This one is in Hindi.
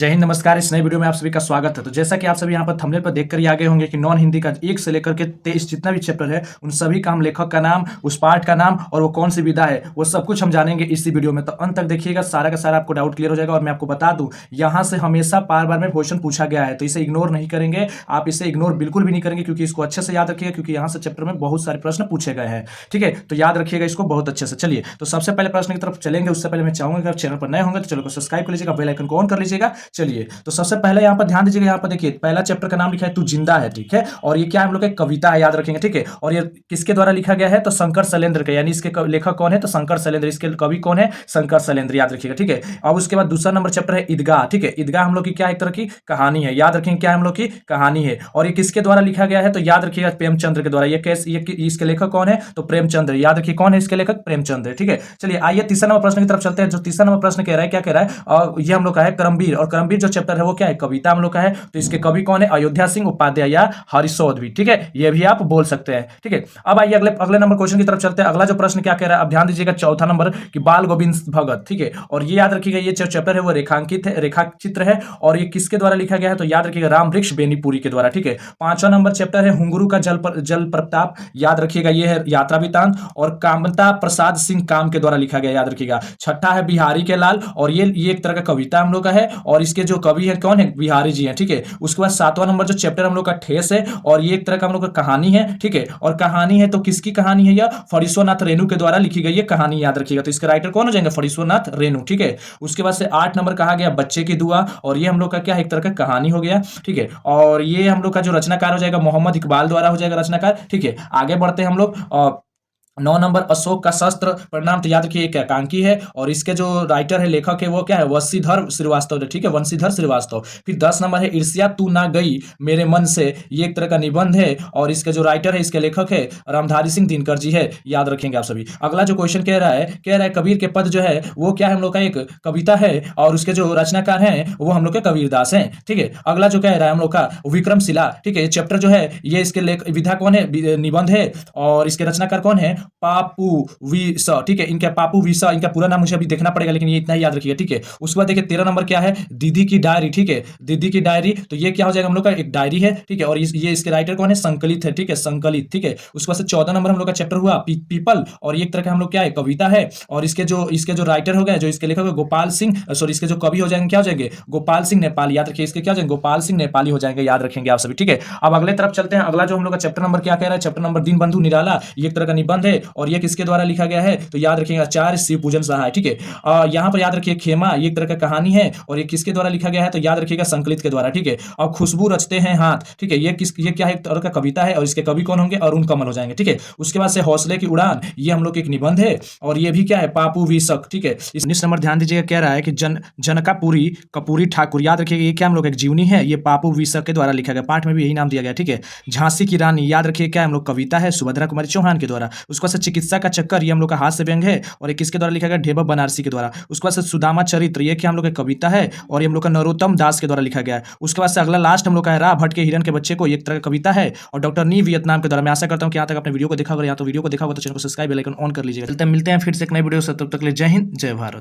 जय हिंद, नमस्कार। इस नई वीडियो में आप सभी का स्वागत है। तो जैसा कि आप सभी यहाँ पर थंबनेल पर देखकर ही आ गए होंगे कि नॉन हिंदी का 1 से लेकर के 23 जितना भी चैप्टर है उन सभी का हम लेखक का नाम, उस पाठ का नाम और वो कौन सी विधा है वो सब कुछ हम जानेंगे इसी वीडियो में। तो अंत तक देखिएगा, सारा का सारा आपको डाउट क्लियर हो जाएगा। और मैं आपको बता दूं, यहाँ से हमेशा बार में क्वेश्चन पूछा गया है, तो इसे इग्नोर नहीं करेंगे। आप इसे इग्नोर बिल्कुल भी नहीं करेंगे, क्योंकि इसको अच्छे से याद रखिएगा, क्योंकि यहाँ से चैप्टर में बहुत सारे प्रश्न पूछे गए हैं। ठीक है, तो याद रखिएगा इसको बहुत अच्छे से। चलिए, तो सबसे पहले प्रश्न की तरफ चलेंगे। उससे पहले मैं चाहूंगा कि आप चैनल पर नए होंगे तो चैनल को सब्सक्राइब कर लीजिएगा, बेल आइकन को ऑन कर लीजिएगा। चलिए, तो सबसे पहले यहाँ पर ध्यान दीजिएगा। यहाँ पर देखिए, पहला चैप्टर का नाम लिखा है तू जिंदा है। ठीक है, और ये क्या हम लोग एक कविता है, याद रखेंगे। ठीक है, और ये किसके द्वारा लिखा गया है? तो शंकर शैलेंद्र के, यानी इसके लेखक कौन है? तो शंकर शैलेंद्र। इसके कवि कौन है? शंकर शैलेंद्र, याद रखिएगा। ठीक है, अब उसके बाद दूसरा नंबर चैप्टर है ईदगाह। ठीक है, ईदगाह हम लोग की क्या एक तरह की कहानी है, याद रखेंगे। क्या हम लोग की कहानी है, और ये किसके द्वारा लिखा गया है? तो याद रखिएगा प्रेमचंद्र के द्वारा। ये कैसे, ये इसके लेखक कौन है? तो प्रेमचंद्र, याद रखिए कौन है इसके लेखक? प्रेमचंद्र। ठीक है, चलिए आइए तीसरा नंबर प्रश्न की तरफ चलते हैं। जो तीसरा नंबर प्रश्न कह रहा है, क्या कह रहा है? और ये हम लोग का है करमवीर, और करमवीर जो चैप्टर है वो क्या है? कविता हम लोग का है। तो इसके कवि कौन है? अयोध्या सिंह उपाध्याय या हरिशोध भी। ठीक है, ये भी आप बोल सकते हैं। ठीक है, अब आइए अगले नंबर क्वेश्चन की तरफ चलते हैं। अगला जो प्रश्न क्या कह रहा है, अब ध्यान दीजिएगा, चौथा नंबर कि बाल गोविंद भगत। ठीक है, और ये याद रखिएगा, ये जो चैप्टर है वो रेखांकित है, रेखाचित्र है, और ये किसके द्वारा लिखा गया है? तो याद रखिएगा राम वृक्ष बेनीपुरी के द्वारा। ठीक है, पांचवा नंबर चैप्टर है हुंगरू का जल प्रताप, याद रखिएगा ये है यात्रा वृतांत, और कामता प्रसाद सिंह काम के द्वारा लिखा गया, याद रखिएगा। छठा है बिहारी के लाल, और ये एक तरह का कविता हम लोग का है, और इसके जो कवि है कौन है? बिहारी जी हैं। ठीक है, उसके बाद सातवां नंबर जो चैप्टर हम लोग का ठेस है, और ये एक तरह का हम लोग का कहानी है। ठीक है, और कहानी है तो किसकी कहानी है? यह फरीसोनाथ रेणु के द्वारा लिखी गई है कहानी, याद रखिएगा। तो इसके राइटर कौन हो जाएंगे? फरीसोनाथ रेणु। ठीक है, उसके बाद से 8 नंबर कहा गया बच्चे की दुआ, और ये हम लोग का क्या है? एक तरह का कहानी हो गया। ठीक है, और ये हम लोग का जो रचनाकार हो जाएगा मोहम्मद इकबाल द्वारा हो जाएगा रचनाकार। ठीक है, आगे बढ़ते हैं हम लोग। 9 नंबर अशोक का शस्त्र परिणाम, तो याद रखिए एक एकांकी है, और इसके जो राइटर है, लेखक है, वो क्या है? वंशीधर श्रीवास्तव। ठीक है, वंशीधर श्रीवास्तव। फिर 10 नंबर है ईर्ष्या तू ना गई मेरे मन से, ये एक तरह का निबंध है, और इसके जो राइटर है, इसके लेखक है रामधारी सिंह दिनकर जी है, याद रखेंगे आप सभी। अगला जो क्वेश्चन कह रहा है कबीर के पद जो है वो क्या है? हम लोग का एक कविता है, और उसके जो रचनाकार हैं वो हम लोग के कबीरदास हैं। ठीक है, अगला जो कह रहा है हम लोग का विक्रमशिला। ठीक है, चैप्टर जो है ये इसके विधा कौन है? निबंध है, और इसके रचनाकार कौन है? पापू विस। ठीक है, इनका पापू विस, इनका पूरा नाम मुझे अभी देखना पड़ेगा, लेकिन ये इतना ही याद रखिएगा। ठीक है, उसके बाद देखिए 13 नंबर क्या है? दीदी की डायरी। ठीक है, दीदी की डायरी, तो ये क्या हो जाएगा? हम लोग का एक डायरी है। ठीक है, और ये इसके राइटर कौन है? संकलित है। ठीक है, संकलित। ठीक है, उसके बाद से 14 नंबर हम लोग का चैप्टर हुआ पीपल, और ये एक तरह का हम लोग क्या है? कविता है, और इसके जो राइटर हो गए, जो इसके लेखक गोपाल सिंह, सॉरी इसके जो कवि हो जाएंगे, क्या हो जाएंगे? गोपाल सिंह नेपाली, याद रखिए इसके क्या हो जाएंगे? गोपाल सिंह नेपाली हो जाएंगे, याद रखेंगे आप सभी। ठीक है, अब अगले तरफ चलते हैं। अगला जो हम लोग का चैप्टर नंबर क्या कह रहा है? चैप्टर नंबर दीनबंधु निराला, ये एक तरह का निबंध है, और ये किसके द्वारा लिखा गया है? तो याद रखिएगा आचार्य शिव पूजन सहाय। ठीक है, यहाँ पर याद रखिए खेमा, ये एक तरह का कहानी है, और ये किसके द्वारा लिखा गया है? तो याद रखिएगा संकलित के द्वारा। ठीक है, और खुशबू रचते हैं हाथ। ठीक है, ये क्या है? एक तरह का कविता है, और इसके कवि कौन होंगे? अरुण कमल हो जाएंगे। ठीक है, उसके बाद से हौसले की उड़ान, ये हम लोग एक निबंध है, और ये भी क्या है? पापू विसक। ठीक है, 19 नंबर ध्यान दीजिएगा, कह रहा है कि जनकापुरी कपूरी ठाकुर, याद रखिएगा ये क्या हम लोग एक जीवनी है, ये पापू विसक के द्वारा लिखा गया, पाठ में भी यही नाम दिया गया। ठीक है, झांसी की रानी, याद रखिए क्या हम लोग कविता है, सुभद्रा कुमारी चौहान के द्वारा। उसके बाद से चिकित्सा का चक्कर, ये हम लोग का हास्य व्यंग है, और ये किसके द्वारा लिखा गया? ढेबा बनारसी के द्वारा। उसके बाद से सुदामा चरित्र, ये क्या हम लोग का कविता है, और ये हम लोग का नरोत्तम दास के द्वारा लिखा गया है। उसके बाद से अगला लास्ट हम लोग का है रा भट्ट के हिरन के बच्चे को, एक तरह का कविता है, और डॉक्टर नी वियतनाम के द्वारा। मैं आशा करता हूं कि यहाँ तक आपने वीडियो को देखा होगा, यहाँ तो वीडियो को देखा होगा तो चैनल को सब्सक्राइब बेल आइकन ऑन कर लीजिएगा। चलते हैं, मिलते हैं फिर से एक नई वीडियो से, तब तक के लिए जय हिंद, जय भारत।